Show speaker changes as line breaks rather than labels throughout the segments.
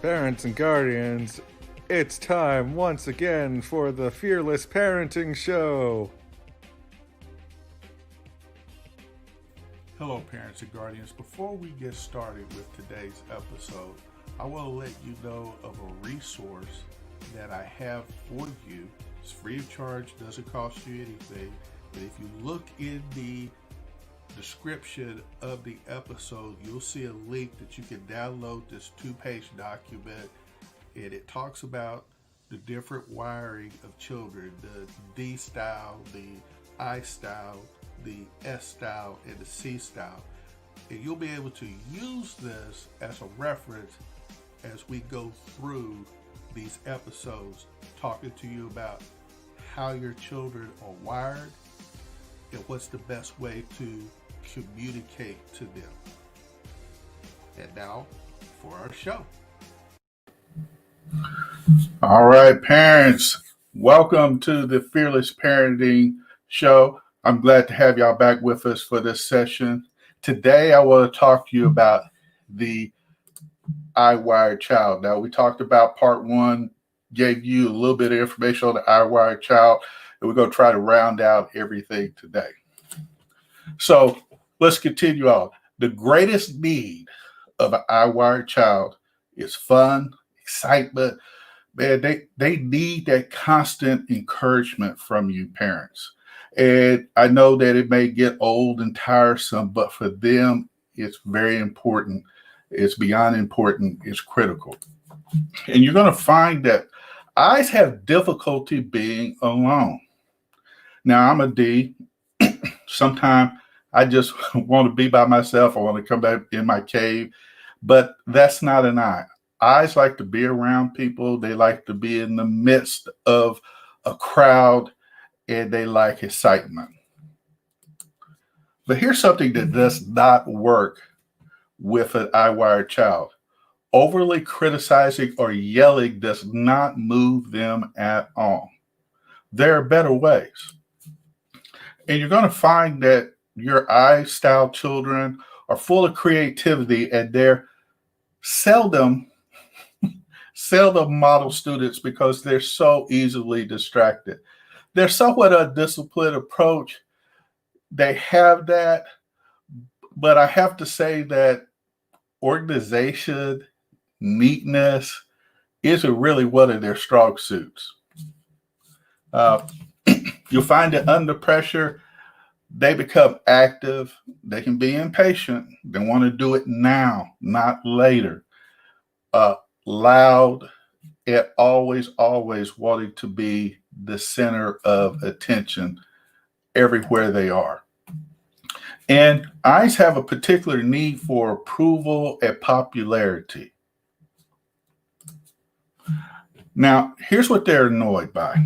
Parents and guardians, it's time once again for the Fearless Parenting Show.
Hello, parents and guardians. Before we get started with today's episode, I want to let you know of a resource that I have for you. It's free of charge, doesn't cost you anything. But if you look in the description of the episode, you'll see a link that you can download this 2-page document, and it talks about the different wiring of children, the D style, the I style, the S style, and the C style. And you'll be able to use this as a reference as we go through these episodes, talking to you about how your children are wired and what's the best way to communicate to them. And now for our show. All right, parents, welcome to the Fearless Parenting Show. I'm glad to have y'all back with us for this session. Today, I want to talk to you about the eye-wired child. Now, we talked about part one, gave you a little bit of information on the eye-wired child, and we're going to try to round out everything today. So let's continue on. The greatest need of an eye-wired child is fun, excitement. Man, they need that constant encouragement from you parents. And I know that it may get old and tiresome, but for them, it's very important. It's beyond important. It's critical. And you're going to find that eyes have difficulty being alone. Now, I'm a D. Sometimes I just want to be by myself. I want to come back in my cave. But that's not an eye. Eyes like to be around people. They like to be in the midst of a crowd, and they like excitement. But here's something that does not work with an eye-wired child. Overly criticizing or yelling does not move them at all. There are better ways. And you're going to find that your eye-style children are full of creativity, and they're seldom model students because they're so easily distracted. They're somewhat a disciplined approach. They have that, but I have to say that organization, neatness isn't really one of their strong suits. You'll find that under pressure, they become active. They can be impatient. They want to do it now, not later. Loud, and always wanting to be the center of attention everywhere they are. And eyes have a particular need for approval and popularity. Now, here's what they're annoyed by.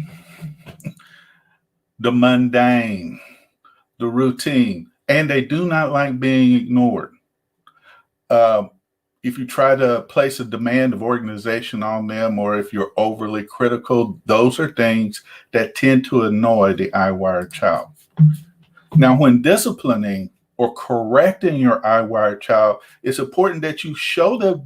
The mundane, the routine, and they do not like being ignored. If you try to place a demand of organization on them, or if you're overly critical, those are things that tend to annoy the eye-wired child. Now, when disciplining or correcting your eye-wired child, it's important that you show them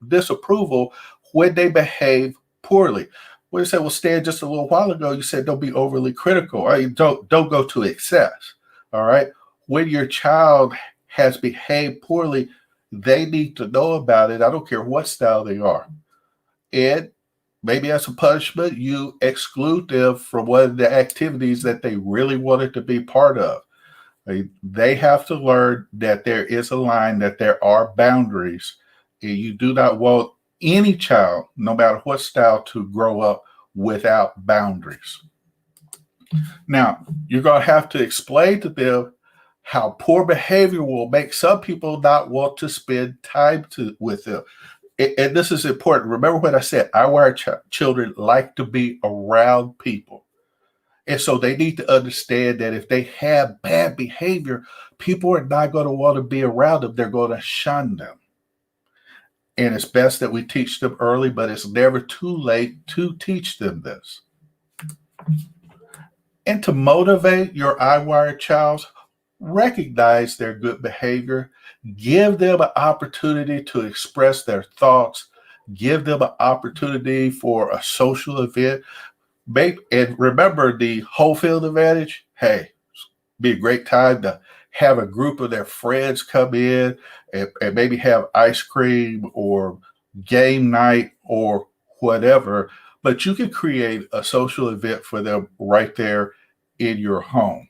disapproval when they behave poorly. Well, you said, well, Stan, just a little while ago, you said don't be overly critical. Right? Don't go to excess. All right. When your child has behaved poorly, they need to know about it. I don't care what style they are. And maybe as a punishment, you exclude them from one of the activities that they really wanted to be part of. They have to learn that there is a line, that there are boundaries, and you do not want any child, no matter what style, to grow up without boundaries. Now, you're going to have to explain to them how poor behavior will make some people not want to spend time with them. And this is important. Remember what I said, our children like to be around people. And so they need to understand that if they have bad behavior, people are not going to want to be around them. They're going to shun them. And it's best that we teach them early, but it's never too late to teach them this. And to motivate your eye-wired child, recognize their good behavior, give them an opportunity to express their thoughts, give them an opportunity for a social event. And remember the whole field advantage. Hey, be a great time to have a group of their friends come in and maybe have ice cream or game night or whatever. But you can create a social event for them right there in your home.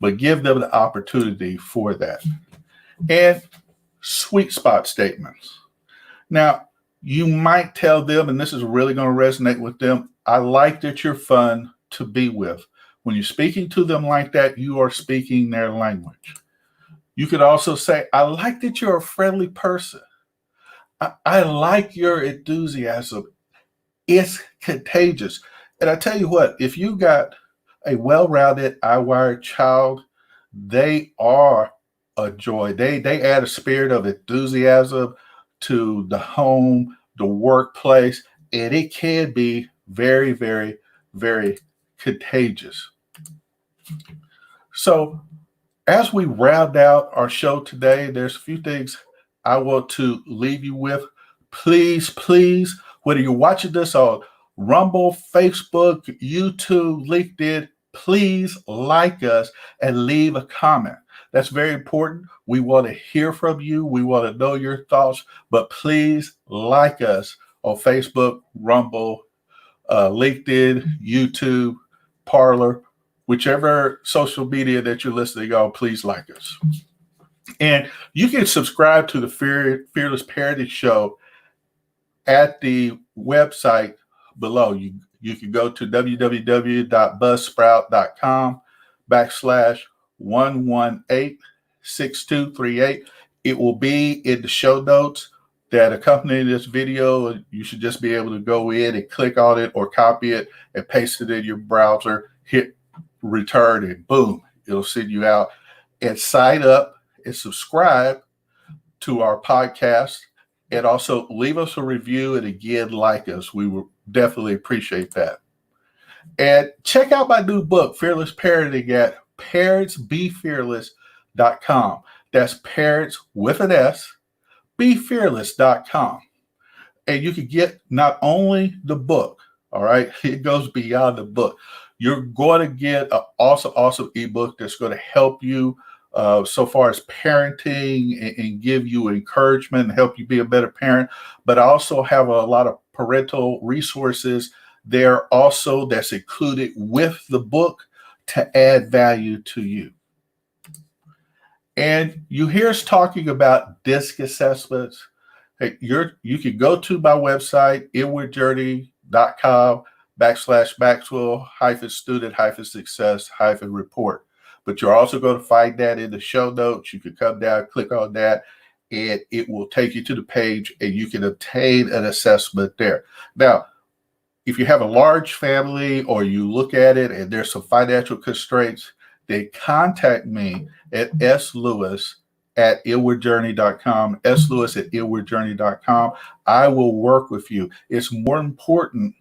But give them the opportunity for that. And sweet spot statements. Now, you might tell them, and this is really going to resonate with them, I like that you're fun to be with. When you're speaking to them like that, you are speaking their language. You could also say, I like that you're a friendly person. I like your enthusiasm. It's contagious. And I tell you what, if you got a well-rounded, eye-wired child, they are a joy. They add a spirit of enthusiasm to the home, the workplace, and it can be very, very, very contagious. So as we round out our show today, there's a few things I want to leave you with. Please, please, whether you're watching this on Rumble, Facebook, YouTube, LinkedIn, please like us and leave a comment. That's very important. We want to hear from you. We want to know your thoughts, but please like us on Facebook, Rumble, LinkedIn, YouTube, Parler, whichever social media that you're listening on, please like us. And you can subscribe to the Fearless Parenting Show at the website below. You can go to www.buzzsprout.com/1186238. It will be in the show notes that accompany this video. You should just be able to go in and click on it or copy it and paste it in your browser, hit return, and boom, it'll send you out. And sign up and subscribe to our podcast, and also leave us a review, and again, like us. We will definitely appreciate that. And check out my new book, Fearless Parenting, at parentsbefearless.com. That's parents with an S, befearless.com. And you can get not only the book, all right, it goes beyond the book. You're going to get an awesome ebook that's going to help you so far as parenting and give you encouragement and help you be a better parent. But I also have a lot of parental resources there also that's included with the book to add value to you. And you hear us talking about DISC assessments. Hey, you can go to my website, inwardjourney.com/Maxwell-student-success-report. But you're also going to find that in the show notes. You can come down, click on that, and it will take you to the page, and you can obtain an assessment there. Now, if you have a large family or you look at it and there's some financial constraints, then contact me at slewis@inwardjourney.com, slewis@inwardjourney.com. I will work with you. It's more important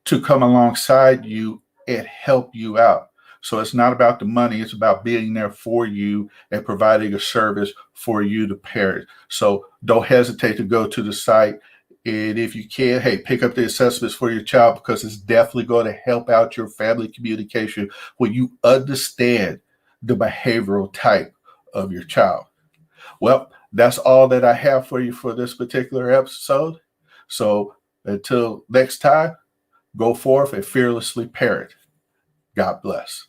to come alongside you and help you out. So it's not about the money. It's about being there for you and providing a service for you to parent. So don't hesitate to go to the site. And if you can, hey, pick up the assessments for your child, because it's definitely going to help out your family communication when you understand the behavioral type of your child. Well, that's all that I have for you for this particular episode. So until next time, go forth and fearlessly parent. God bless.